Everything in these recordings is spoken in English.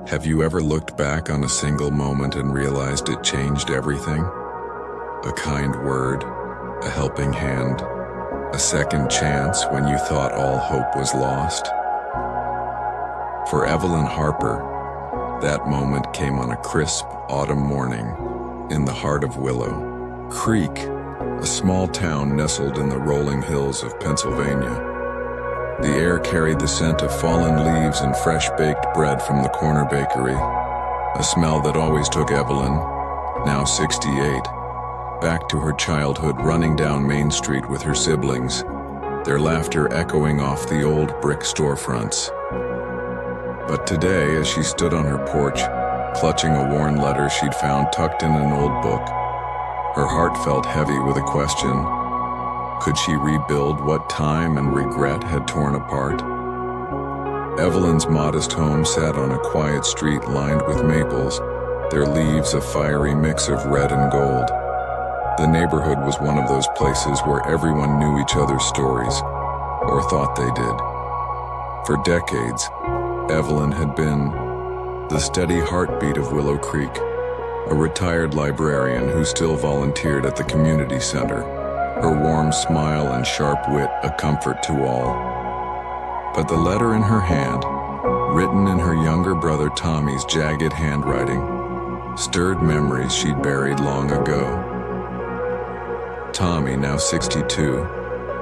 Have you ever looked back on a single moment and realized it changed everything? A kind word, a helping hand, a second chance when you thought all hope was lost? For Evelyn Harper, that moment came on a crisp autumn morning in the heart of Willow Creek, a small town nestled in the rolling hills of Pennsylvania. The air carried the scent of fallen leaves and fresh-baked bread from the corner bakery, a smell that always took Evelyn, now 68, back to her childhood, running down Main Street with her siblings, their laughter echoing off the old brick storefronts. But today, as she stood on her porch, clutching a worn letter she'd found tucked in an old book, her heart felt heavy with a question. Could she rebuild what time and regret had torn apart? Evelyn's modest home sat on a quiet street lined with maples, their leaves a fiery mix of red and gold. The neighborhood was one of those places where everyone knew each other's stories, or thought they did. For decades, Evelyn had been the steady heartbeat of Willow Creek, a retired librarian who still volunteered at the community center, her warm smile and sharp wit a comfort to all. But the letter in her hand, written in her younger brother Tommy's jagged handwriting, stirred memories she'd buried long ago. Tommy, now 62,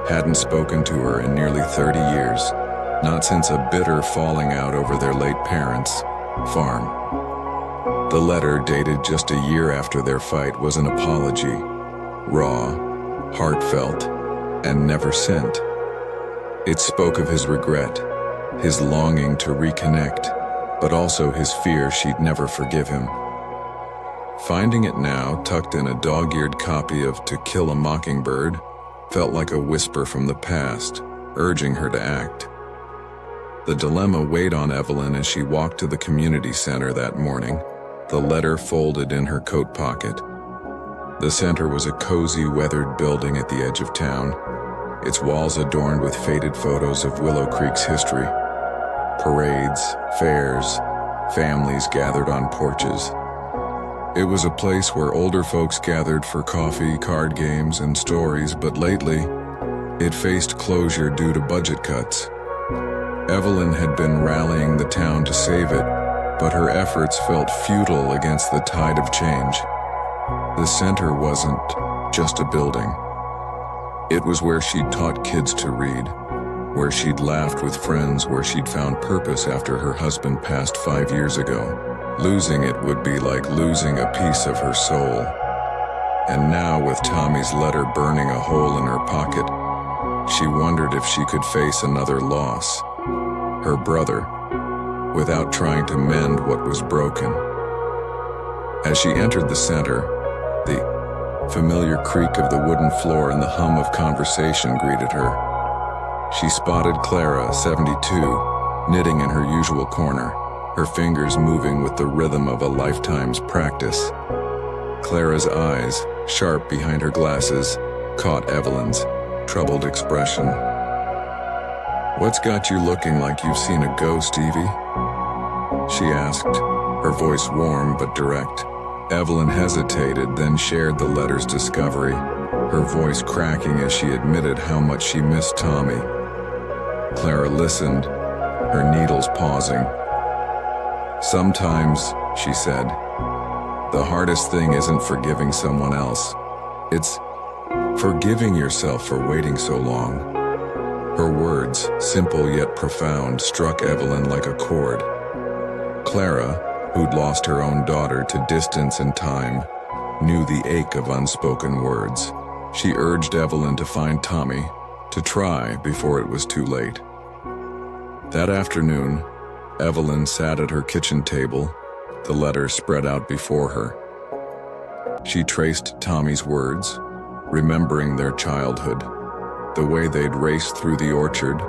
hadn't spoken to her in nearly 30 years, not since a bitter falling out over their late parents' farm. The letter, dated just a year after their fight, was an apology, raw, heartfelt, and never sent. It spoke of his regret, his longing to reconnect, but also his fear she'd never forgive him. Finding it now, tucked in a dog-eared copy of To Kill a Mockingbird, felt like a whisper from the past, urging her to act. The dilemma weighed on Evelyn as she walked to the community center that morning, the letter folded in her coat pocket. The center was a cozy, weathered building at the edge of town, its walls adorned with faded photos of Willow Creek's history. Parades, fairs, families gathered on porches. It was a place where older folks gathered for coffee, card games, and stories, but lately, it faced closure due to budget cuts. Evelyn had been rallying the town to save it, but her efforts felt futile against the tide of change. The center wasn't just a building. It was where she'd taught kids to read, where she'd laughed with friends, where she'd found purpose after her husband passed 5 years ago. Losing it would be like losing a piece of her soul. And now, with Tommy's letter burning a hole in her pocket, she wondered if she could face another loss, her brother, without trying to mend what was broken. As she entered the center, the familiar creak of the wooden floor and the hum of conversation greeted her. She spotted Clara, 72, knitting in her usual corner, her fingers moving with the rhythm of a lifetime's practice. Clara's eyes, sharp behind her glasses, caught Evelyn's troubled expression. "What's got you looking like you've seen a ghost, Evie?" she asked, her voice warm but direct. Evelyn hesitated, then shared the letter's discovery, her voice cracking as she admitted how much she missed Tommy. Clara listened, her needles pausing. "Sometimes," she said, "the hardest thing isn't forgiving someone else. It's forgiving yourself for waiting so long." Her words, simple yet profound, struck Evelyn like a chord. Clara, who'd lost her own daughter to distance and time, knew the ache of unspoken words. She urged Evelyn to find Tommy, to try before it was too late. That afternoon, Evelyn sat at her kitchen table, the letter spread out before her. She traced Tommy's words, remembering their childhood, the way they'd raced through the orchard,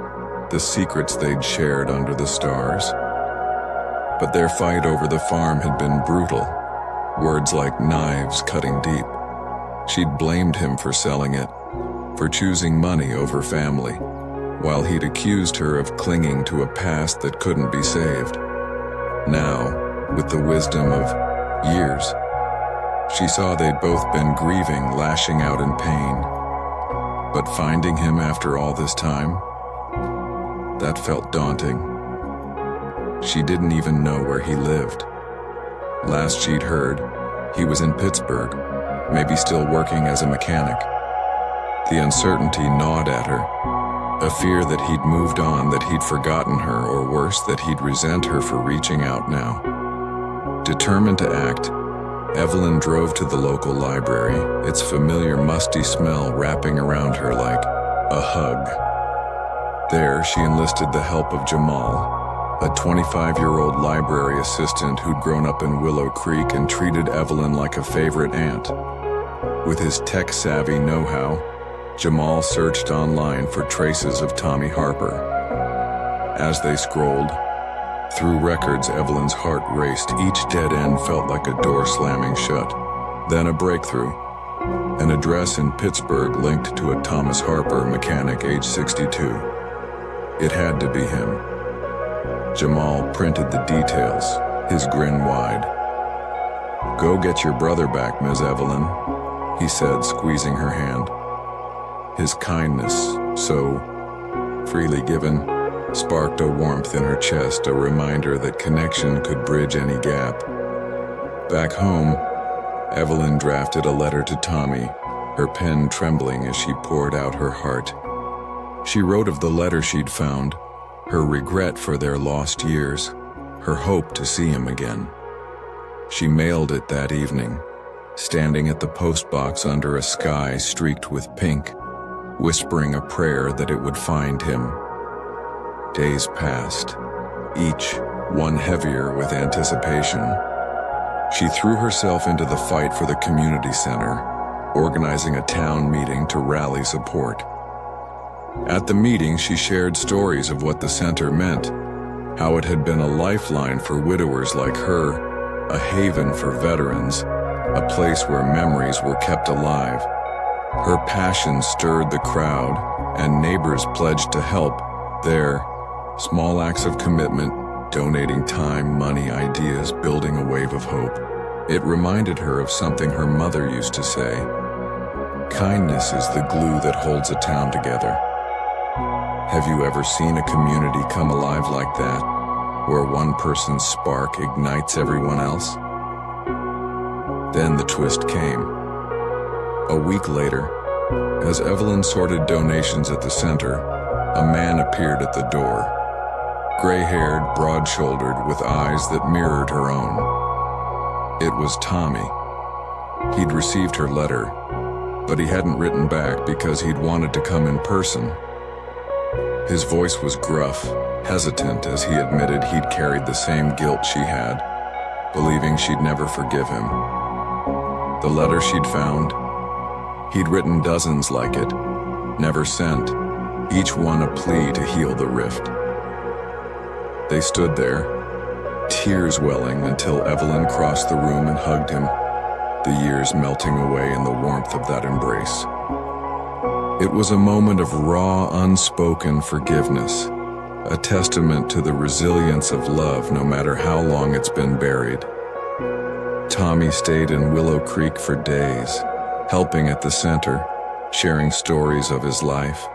the secrets they'd shared under the stars. But their fight over the farm had been brutal, words like knives cutting deep. She'd blamed him for selling it, for choosing money over family, while he'd accused her of clinging to a past that couldn't be saved. Now, with the wisdom of years. She saw they'd both been grieving, lashing out in pain. But finding him after all this time, that felt daunting. She didn't even know where he lived. Last she'd heard, he was in Pittsburgh, maybe still working as a mechanic. The uncertainty gnawed at her, a fear that he'd moved on, that he'd forgotten her, or worse, that he'd resent her for reaching out now. Determined to act, Evelyn drove to the local library, its familiar musty smell wrapping around her like a hug. There, she enlisted the help of Jamal, a 25-year-old library assistant who'd grown up in Willow Creek and treated Evelyn like a favorite aunt. With his tech-savvy know-how, Jamal searched online for traces of Tommy Harper. As they scrolled through records, Evelyn's heart raced. Each dead end felt like a door slamming shut. Then a breakthrough. An address in Pittsburgh linked to a Thomas Harper mechanic, age 62. It had to be him. Jamal printed the details, his grin wide. "Go get your brother back, Ms. Evelyn," he said, squeezing her hand. His kindness, so freely given, sparked a warmth in her chest, a reminder that connection could bridge any gap. Back home, Evelyn drafted a letter to Tommy, her pen trembling as she poured out her heart. She wrote of the letter she'd found, her regret for their lost years, her hope to see him again. She mailed it that evening, standing at the postbox under a sky streaked with pink, whispering a prayer that it would find him. Days passed, each one heavier with anticipation. She threw herself into the fight for the community center, organizing a town meeting to rally support. At the meeting, she shared stories of what the center meant, how it had been a lifeline for widowers like her, a haven for veterans, a place where memories were kept alive. Her passion stirred the crowd, and neighbors pledged to help. There, small acts of commitment, donating time, money, ideas, building a wave of hope. It reminded her of something her mother used to say: kindness is the glue that holds a town together. Have you ever seen a community come alive like that, where one person's spark ignites everyone else? Then the twist came. A week later, as Evelyn sorted donations at the center, a man appeared at the door. Gray-haired, broad-shouldered, with eyes that mirrored her own. It was Tommy. He'd received her letter, but he hadn't written back because he'd wanted to come in person. His voice was gruff, hesitant as he admitted he'd carried the same guilt she had, believing she'd never forgive him. The letter she'd found, he'd written dozens like it, never sent, each one a plea to heal the rift. They stood there, tears welling, until Evelyn crossed the room and hugged him, the years melting away in the warmth of that embrace. It was a moment of raw, unspoken forgiveness, a testament to the resilience of love no matter how long it's been buried. Tommy stayed in Willow Creek for days, helping at the center, sharing stories of his life,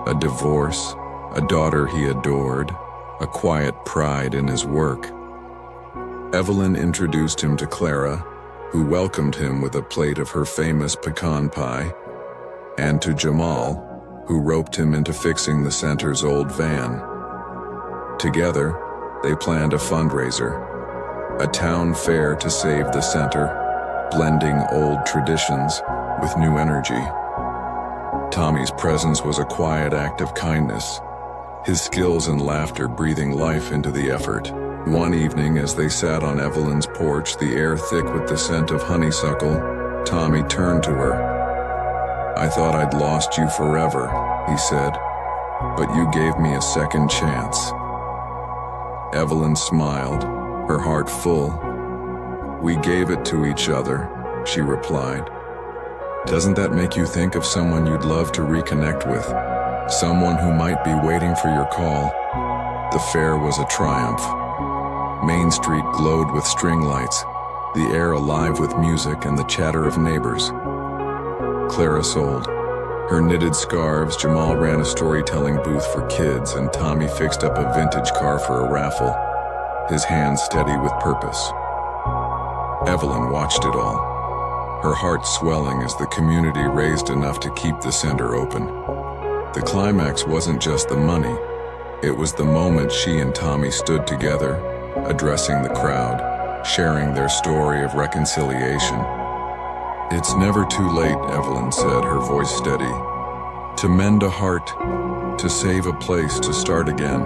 a divorce, a daughter he adored, a quiet pride in his work. Evelyn introduced him to Clara, who welcomed him with a plate of her famous pecan pie, and to Jamal, who roped him into fixing the center's old van. Together, they planned a fundraiser, a town fair to save the center, blending old traditions with new energy. Tommy's presence was a quiet act of kindness, his skills and laughter breathing life into the effort. One evening, as they sat on Evelyn's porch, the air thick with the scent of honeysuckle, Tommy turned to her. "I thought I'd lost you forever," he said, "but you gave me a second chance." Evelyn smiled, her heart full. "We gave it to each other," she replied. "Doesn't that make you think of someone you'd love to reconnect with? Someone who might be waiting for your call?" The fair was a triumph. Main Street glowed with string lights, the air alive with music and the chatter of neighbors. Clara sold. Her knitted scarves, Jamal ran a storytelling booth for kids, and Tommy fixed up a vintage car for a raffle, his hands steady with purpose. Evelyn watched it all, her heart swelling as the community raised enough to keep the center open. The climax wasn't just the money, it was the moment she and Tommy stood together, addressing the crowd, sharing their story of reconciliation. "It's never too late," Evelyn said, her voice steady. "To mend a heart, to save a place, to start again."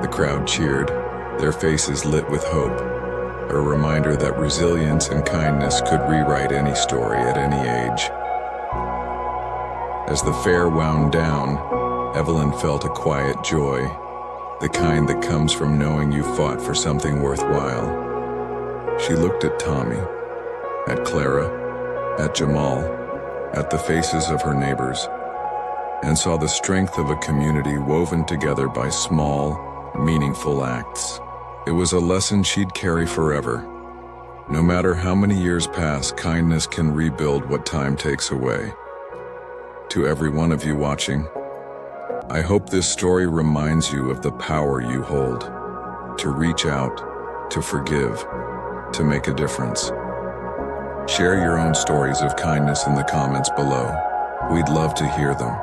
The crowd cheered, their faces lit with hope, a reminder that resilience and kindness could rewrite any story at any age. As the fair wound down, Evelyn felt a quiet joy, the kind that comes from knowing you fought for something worthwhile. She looked at Tommy, at Clara, at Jamal, at the faces of her neighbors, and saw the strength of a community woven together by small, meaningful acts. It was a lesson she'd carry forever. No matter how many years pass, kindness can rebuild what time takes away. To every one of you watching, I hope this story reminds you of the power you hold, to reach out, to forgive, to make a difference. Share your own stories of kindness in the comments below. We'd love to hear them.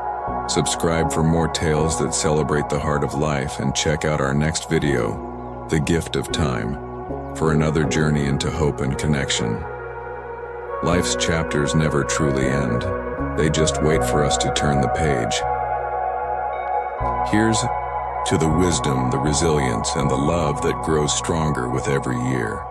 Subscribe for more tales that celebrate the heart of life, and check out our next video, The Gift of Time, for another journey into hope and connection. Life's chapters never truly end. They just wait for us to turn the page. Here's to the wisdom, the resilience, and the love that grows stronger with every year.